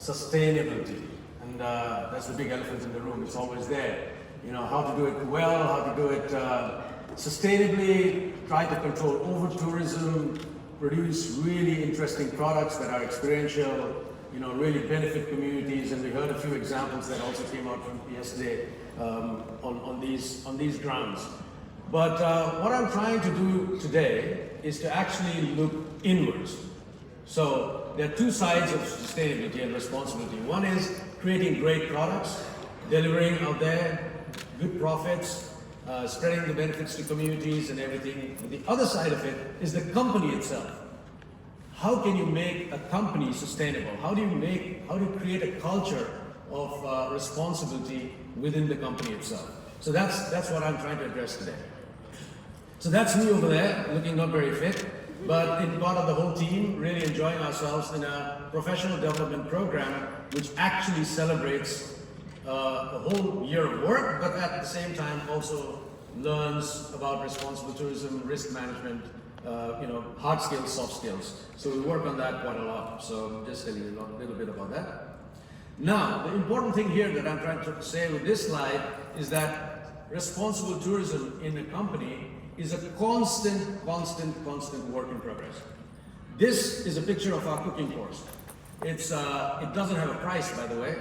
sustainability, and that's the big elephant in the room. It's always there. You know, how to do it well, how to do it sustainably, try to control over-tourism, produce really interesting products that are experiential, you know, really benefit communities, and we heard a few examples that also came out from yesterday on these grounds. But what I'm trying to do today is to actually look inwards. So there are two sides of sustainability and responsibility. One is creating great products, delivering out there, good profits, spreading the benefits to communities and everything. But the other side of it is the company itself. How can you make a company sustainable? How do you create a culture of responsibility within the company itself? So that's what I'm trying to address today. So that's me over there, looking not very fit, but in part of the whole team, really enjoying ourselves in a professional development program which actually celebrates a whole year of work, but at the same time also learns about responsible tourism, risk management, hard skills, soft skills. So we work on that quite a lot. So I'm just telling you a little bit about that. Now, the important thing here that I'm trying to say with this slide is that responsible tourism in a company is a constant work in progress. This is a picture of our cooking course. It doesn't have a price, by the way.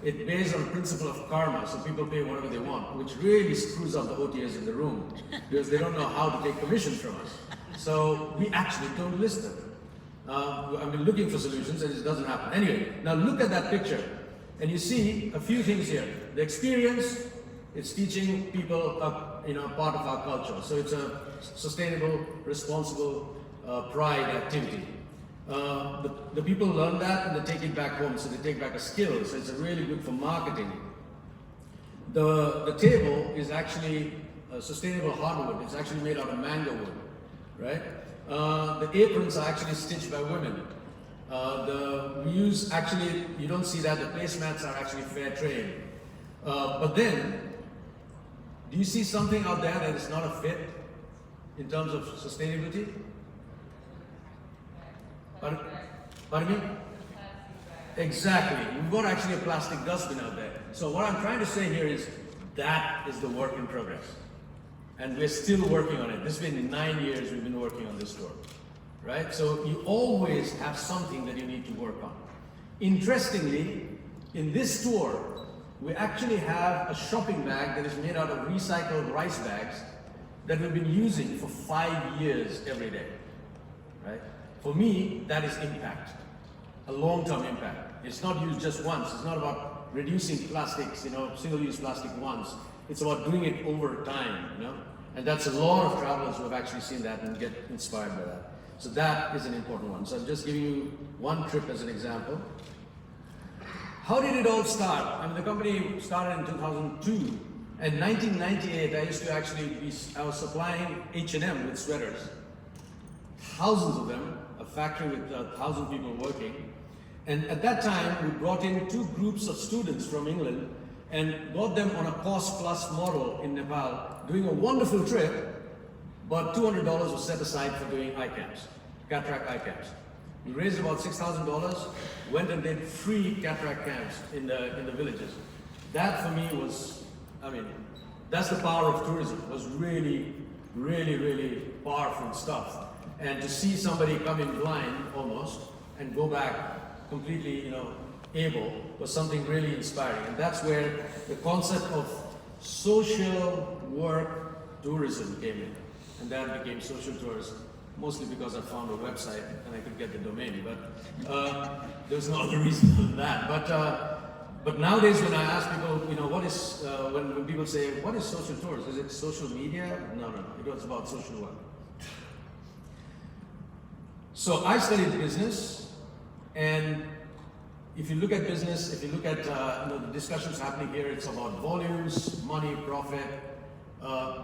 It's based on the principle of karma, so people pay whatever they want, which really screws up the OTAs in the room because they don't know how to take commissions from us. So we actually don't list them. I've been looking for solutions and it doesn't happen. Anyway, now look at that picture and you see a few things here. The experience, it's teaching people part of our culture. So it's a sustainable, responsible pride activity. The people learn that and they take it back home, so they take back a skill. So it's really good for marketing. The table is actually sustainable hardwood. It's actually made out of mango wood, right? The aprons are actually stitched by women. You don't see that, the placemats are actually fair trade. But then, do you see something out there that is not a fit in terms of sustainability? Pardon me? Exactly. We've got actually a plastic dustbin out there. So what I'm trying to say here is that is the work in progress. And we're still working on it. This has been 9 years we've been working on this store. Right? So you always have something that you need to work on. Interestingly, in this store, we actually have a shopping bag that is made out of recycled rice bags that we've been using for 5 years every day. Right? For me, that is impact, a long-term impact. It's not used just once. It's not about reducing plastics, single-use plastic once. It's about doing it over time, And that's a lot of travelers who have actually seen that and get inspired by that. So that is an important one. So I'm just giving you one trip as an example. How did it all start? I mean, the company started in 2002. In 1998, I was supplying H&M with sweaters. Thousands of them, a factory with 1,000 people working. And at that time, we brought in 2 groups of students from England and got them on a cost-plus model in Nepal, doing a wonderful trip, but $200 was set aside for doing eye camps, cataract eye camps. We raised about $6,000, went and did free cataract camps in the villages. That for me was, that's the power of tourism. It was really, really, really powerful stuff. And to see somebody come in blind almost and go back completely, able was something really inspiring. And that's where the concept of social work tourism came in. And that became social tourism, mostly because I found a website and I could get the domain. But there's no other reason than that. But nowadays when I ask people, what is, when people say, what is social tourism? Is it social media? No. It was about social work. So I studied business, and if you look at business, if you look at the discussions happening here, it's about volumes, money, profit,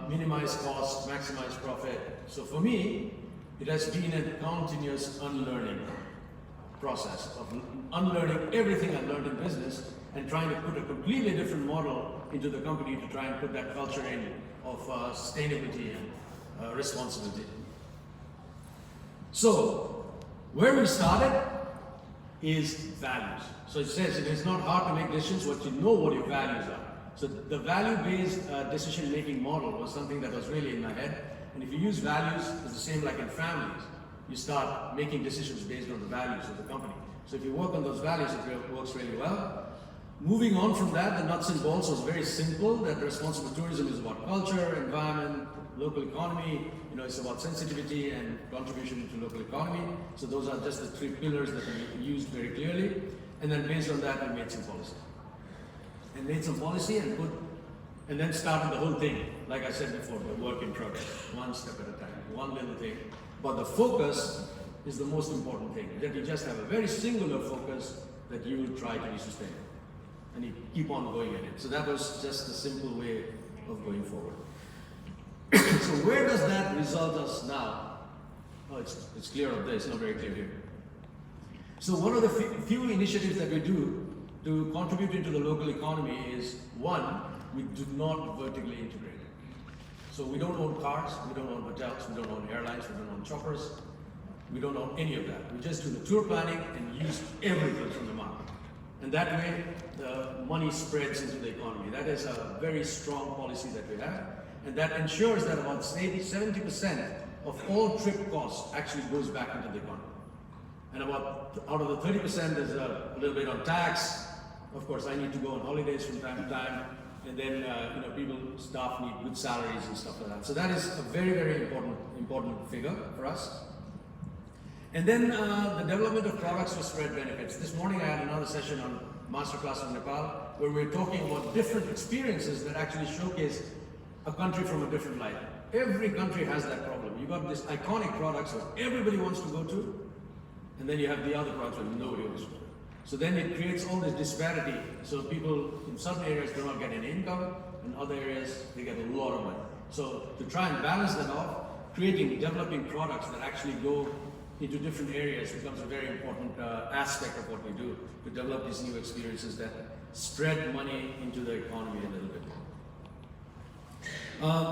minimize cost, maximize profit. So for me, it has been a continuous unlearning process of unlearning everything I learned in business and trying to put a completely different model into the company to try and put that culture in of sustainability and responsibility. So, where we started, is values. So it says it is not hard to make decisions what you know what your values are. So the value-based decision-making model was something that was really in my head. And if you use values, it's the same like in families. You start making decisions based on the values of the company. So if you work on those values, it works really well. Moving on from that, the nuts and bolts was very simple, that responsible tourism is about culture, environment, local economy, it's about sensitivity and contribution to local economy. So those are just the three pillars that we used very clearly. And then based on that, we made some policy. And made some policy and then started the whole thing, like I said before, the work in progress, one step at a time, one little thing. But the focus is the most important thing, that you just have a very singular focus that you will try to be sustainable. And you keep on going at it. So that was just a simple way of going forward. So where does that result us now? Oh, it's clear up there, it's not very clear here. So one of the few initiatives that we do to contribute into the local economy is, one, we do not vertically integrate. So we don't own cars, we don't own hotels, we don't own airlines, we don't own choppers, we don't own any of that. We just do the tour planning and use everything from the market. And that way, the money spreads into the economy. That is a very strong policy that we have. And that ensures that about 70% of all trip costs actually goes back into the economy. And about out of the 30%, there's a little bit on tax. Of course, I need to go on holidays from time to time. And then, staff need good salaries and stuff like that. So that is a very, very important figure for us. And then the development of products for spread benefits. This morning I had another session on Masterclass on Nepal, where we're talking about different experiences that actually showcase a country from a different light. Every country has that problem. You've got this iconic products that everybody wants to go to, and then you have the other products that nobody wants to go to. So then it creates all this disparity. So people in certain areas do not get any income, in other areas they get a lot of money. So to try and balance that off, developing products that actually go into different areas becomes a very important aspect of what we do, to develop these new experiences that spread money into the economy a little bit.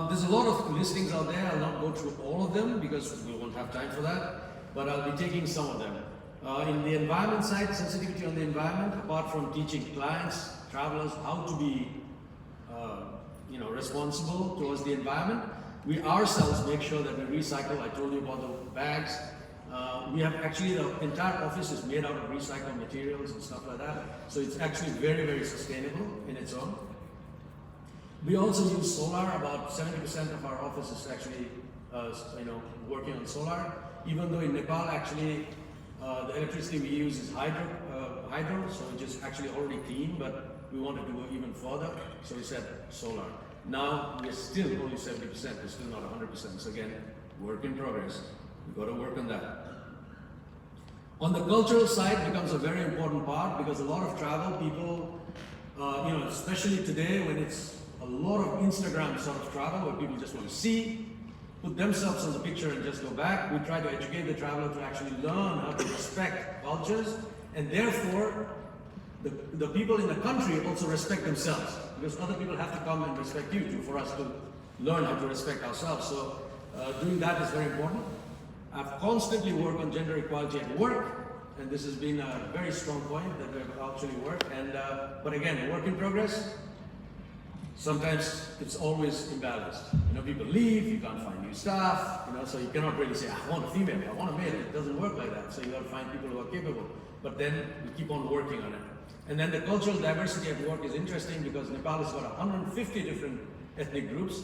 There's a lot of listings out there. I'll not go through all of them because we won't have time for that, but I'll be taking some of them. In the environment side, sensitivity on the environment, apart from teaching clients, travelers, how to be responsible towards the environment, we ourselves make sure that we recycle. I told you about the bags. We have actually, the entire office is made out of recycled materials and stuff like that. So it's actually very, very sustainable in its own. We also use solar. About 70% of our office is actually, working on solar. Even though in Nepal, actually, the electricity we use is hydro, so which is actually already clean, but we wanted to go even further, so we said solar. Now we're still only 70%. We're still not 100%. So again, work in progress. We've got to work on that. On the cultural side becomes a very important part, because a lot of travel people, especially today when it's a lot of Instagram sort of travel where people just want to see, put themselves on the picture and just go back. We try to educate the traveler to actually learn how to respect cultures, and therefore the people in the country also respect themselves, because other people have to come and respect you too, for us to learn how to respect ourselves. So doing that is very important. I've constantly worked on gender equality at work, and this has been a very strong point that we've actually worked. And but again, work in progress. Sometimes it's always imbalanced. People leave, you can't find new staff, so you cannot really say, I want a female, I want a male. It doesn't work like that. So you got to find people who are capable. But then we keep on working on it. And then the cultural diversity at work is interesting, because Nepal has got 150 different ethnic groups,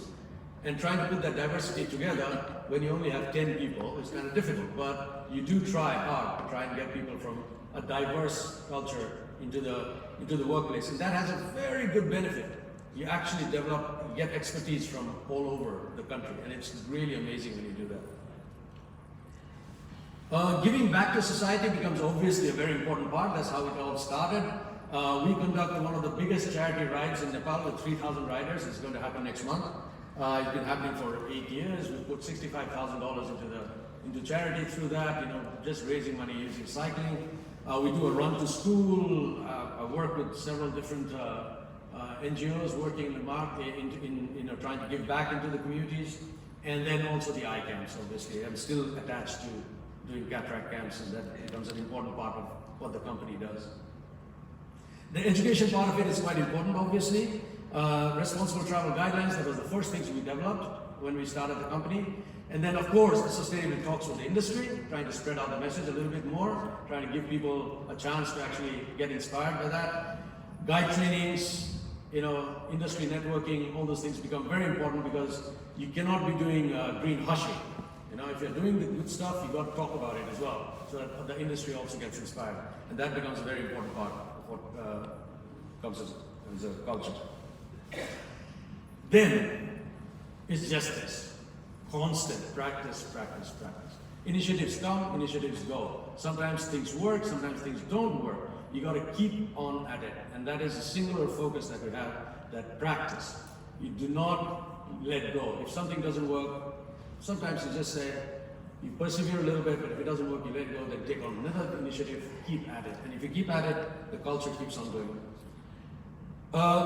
and trying to put that diversity together when you only have 10 people is kind of difficult. But you do try hard to try and get people from a diverse culture into the workplace. And that has a very good benefit. You actually get expertise from all over the country, and it's really amazing when you do that. Giving back to society becomes obviously a very important part. That's how it all started. We conducted one of the biggest charity rides in Nepal with 3,000 riders. It's going to happen next month. It's been happening for 8 years. We put $65,000 into charity through that, just raising money using cycling. We do a run to school. I work with several different NGOs working in the market, trying to give back into the communities, and then also the eye camps. Obviously, I'm still attached to doing cataract camps, and that becomes an important part of what the company does. The education part of it is quite important, obviously. Responsible travel guidelines, that was the first things we developed when we started the company. And then, of course, the sustainable talks with the industry, trying to spread out the message a little bit more, trying to give people a chance to actually get inspired by that. Guide trainings, industry networking, all those things become very important because you cannot be doing green hushing. If you're doing the good stuff, you've got to talk about it as well, so that the industry also gets inspired. And that becomes a very important part of what comes as a culture. Then, it's just this. Constant practice, practice, practice. Initiatives come, initiatives go. Sometimes things work, sometimes things don't work. You got to keep on at it. And that is a singular focus that we have, that practice. You do not let go. If something doesn't work, sometimes you just say, you persevere a little bit, but if it doesn't work, you let go, then take on another initiative, keep at it. And if you keep at it, the culture keeps on going.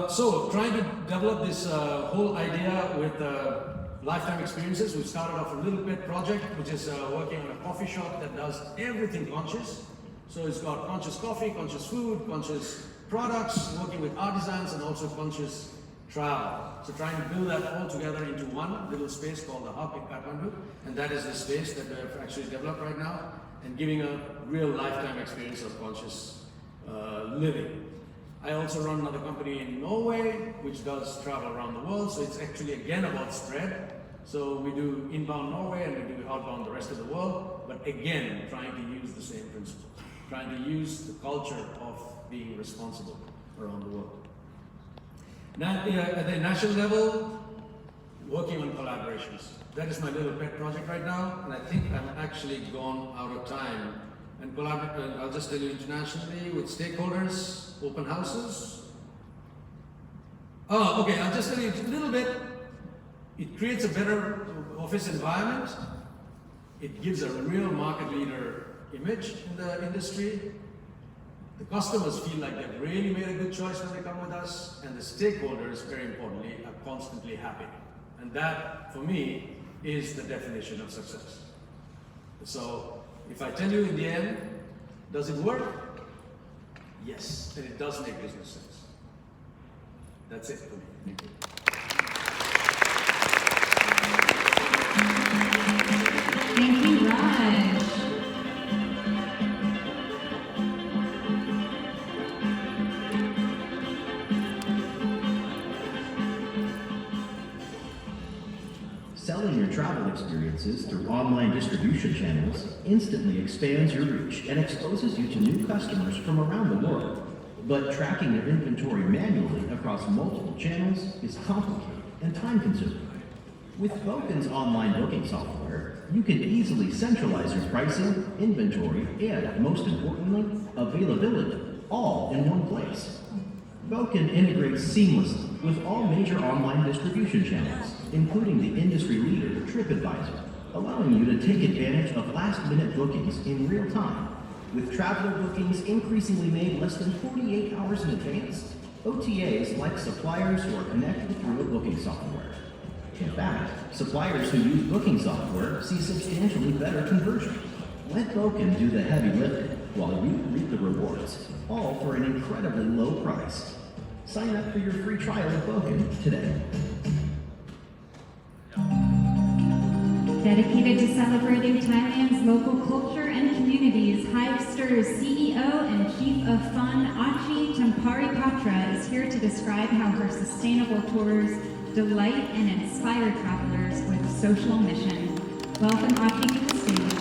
So, trying to develop this whole idea with lifetime experiences, we started off a little pet project, which is working on a coffee shop that does everything conscious. So it's got conscious coffee, conscious food, conscious products, working with artisans, and also conscious travel. So trying to build that all together into one little space called the Hub in Kathmandu, and that is the space that we have actually developed right now, and giving a real lifetime experience of conscious living. I also run another company in Norway, which does travel around the world, so it's actually again about spread. So we do inbound Norway and we do outbound the rest of the world, but again, trying to use the same principle, trying to use the culture of being responsible around the world. Now, at the national level, working on collaborations. That is my little pet project right now, and I think I'm actually gone out of time. And I'll just tell you internationally with stakeholders, open houses. Oh, okay, I'll just tell you a little bit. It creates a better office environment. It gives a real market leader image in the industry. The customers feel like they've really made a good choice when they come with us, and the stakeholders, very importantly, are constantly happy. And that, for me, is the definition of success. So, if I tell you in the end, does it work? Yes, and it does make business sense. That's it for me. Thank you. Thank you, Raj. Selling your travel experiences through online distribution channels instantly expands your reach and exposes you to new customers from around the world. But tracking your inventory manually across multiple channels is complicated and time-consuming. With Boken's online booking software, you can easily centralize your pricing, inventory, and, most importantly, availability, all in one place. Boken integrates seamlessly with all major online distribution channels, including the industry leader TripAdvisor, allowing you to take advantage of last-minute bookings in real time. With traveler bookings increasingly made less than 48 hours in advance, OTAs like suppliers who are connected through a booking software. In fact, suppliers who use booking software see substantially better conversion. Let Boken do the heavy lifting while you reap the rewards, all for an incredibly low price. Sign up for your free trial of Boken today. Dedicated to celebrating Thailand's local culture and communities, Hivestir's CEO and Chief of Fun, Achi Tampari Patra, is here to describe how her sustainable tours delight and inspire travelers with social mission. Welcome, Achi, to the stage.